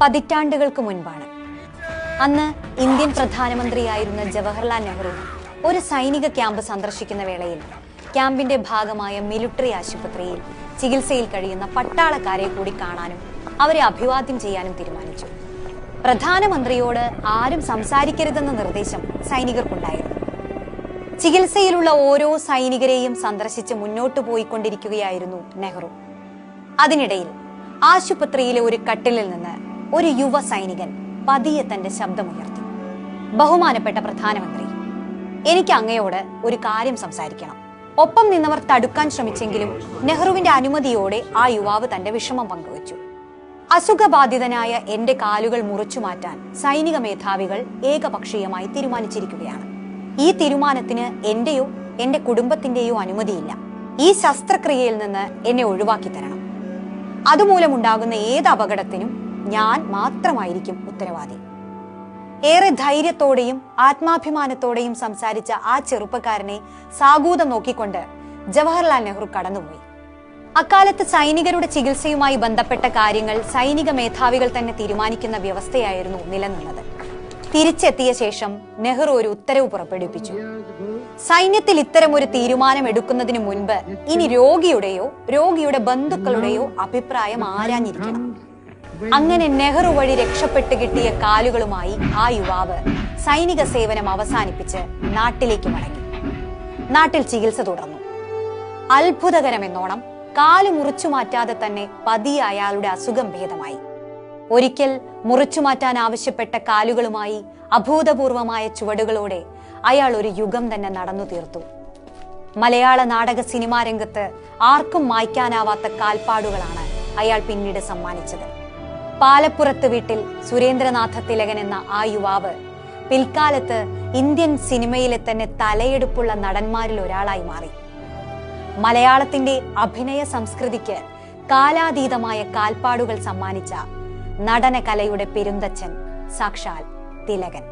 പതിറ്റാണ്ടുകൾക്ക് മുൻപാണ്. അന്ന് ഇന്ത്യൻ പ്രധാനമന്ത്രിയായിരുന്ന ജവഹർലാൽ നെഹ്റു ഒരു സൈനിക ക്യാമ്പ് സന്ദർശിക്കുന്ന വേളയിൽ ക്യാമ്പിന്റെ ഭാഗമായ മിലിറ്ററി ആശുപത്രിയിൽ ചികിത്സയിൽ കഴിയുന്ന പട്ടാളക്കാരെ കൂടി കാണാനും അവരെ അഭിവാദ്യം ചെയ്യാനും തീരുമാനിച്ചു. പ്രധാനമന്ത്രിയോട് ആരും സംസാരിക്കരുതെന്ന നിർദ്ദേശം സൈനികർക്കുണ്ടായിരുന്നു. ചികിത്സയിലുള്ള ഓരോ സൈനികരെയും സന്ദർശിച്ച് മുന്നോട്ടു പോയിക്കൊണ്ടിരിക്കുകയായിരുന്നു നെഹ്റു. അതിനിടയിൽ ആശുപത്രിയിലെ ഒരു കട്ടിലിൽ നിന്ന് ഒരു യുവ സൈനികൻ പതിയെ തന്റെ ശബ്ദമുയർത്തി. ബഹുമാനപ്പെട്ട പ്രധാനമന്ത്രി, എനിക്ക് അങ്ങയോട് ഒരു കാര്യം സംസാരിക്കണം. ഒപ്പം നിന്നവർ തടുക്കാൻ ശ്രമിച്ചെങ്കിലും നെഹ്റുവിന്റെ അനുമതിയോടെ ആ യുവാവ് തന്റെ വിഷമം പങ്കുവച്ചു. അസുഖബാധിതനായ എന്റെ കാലുകൾ മുറിച്ചു മാറ്റാൻ സൈനിക മേധാവികൾ ഏകപക്ഷീയമായി തീരുമാനിച്ചിരിക്കുകയാണ്. ഈ തീരുമാനത്തിന് എന്റെയോ എന്റെ കുടുംബത്തിന്റെയോ അനുമതിയില്ല. ഈ ശസ്ത്രക്രിയയിൽ നിന്ന് എന്നെ ഒഴിവാക്കി തരണം. അതുമൂലമുണ്ടാകുന്ന ഏത് അപകടത്തിനും ഞാൻ മാത്രമായിരിക്കും ഉത്തരവാദി. ഏറെ ധൈര്യത്തോടെയും ആത്മാഭിമാനത്തോടെയും സംസാരിച്ച ആ ചെറുപ്പക്കാരനെ സാഗൂതം നോക്കിക്കൊണ്ട് ജവഹർലാൽ നെഹ്റു കടന്നുപോയി. അക്കാലത്ത് സൈനികരുടെ ചികിത്സയുമായി ബന്ധപ്പെട്ട കാര്യങ്ങൾ സൈനിക മേധാവികൾ തന്നെ തീരുമാനിക്കുന്ന വ്യവസ്ഥയായിരുന്നു നിലനിന്നത്. തിരിച്ചെത്തിയ ശേഷം നെഹ്റു ഒരു ഉത്തരവ് പുറപ്പെടുവിപ്പിച്ചു. സൈന്യത്തിൽ ഇത്തരം ഒരു തീരുമാനം എടുക്കുന്നതിന് മുൻപ് ഇനി രോഗിയുടെയോ രോഗിയുടെ ബന്ധുക്കളുടെയോ അഭിപ്രായം ആരാഞ്ഞിരിക്കണം. അങ്ങനെ നെഹ്റു വഴി രക്ഷപ്പെട്ട് കിട്ടിയ കാലുകളുമായി ആ യുവാവ് സൈനിക സേവനം അവസാനിപ്പിച്ച് നാട്ടിലേക്ക് മടങ്ങി. നാട്ടിൽ ചികിത്സ തുടർന്നു. അത്ഭുതകരമെന്നോണം കാല് മുറിച്ചു മാറ്റാതെ തന്നെ പതിയെ അയാളുടെ അസുഖം ഭേദമായി. ഒരിക്കൽ മുറിച്ചു മാറ്റാൻ ആവശ്യപ്പെട്ട കാലുകളുമായി അഭൂതപൂർവമായ ചുവടുകളോടെ അയാൾ ഒരു യുഗം തന്നെ നടന്നു തീർത്തു. മലയാള നാടക സിനിമാ രംഗത്ത് ആർക്കും മായ്ക്കാനാവാത്ത കാൽപ്പാടുകളാണ് അയാൾ പിന്നീട് സമ്മാനിച്ചത്. പാലപ്പുറത്ത് വീട്ടിൽ സുരേന്ദ്രനാഥ തിലകൻ എന്ന ആ യുവാവ് പിൽക്കാലത്ത് ഇന്ത്യൻ സിനിമയിലെ തന്നെ തലയെടുപ്പുള്ള നടന്മാരിൽ ഒരാളായി മാറി. മലയാളത്തിന്റെ അഭിനയ സംസ്കൃതിക്ക് കാലാതീതമായ കാൽപ്പാടുകൾ സമ്മാനിച്ച നടന കലയുടെ പെരുന്തച്ഛൻ സാക്ഷാൽ തിലകൻ.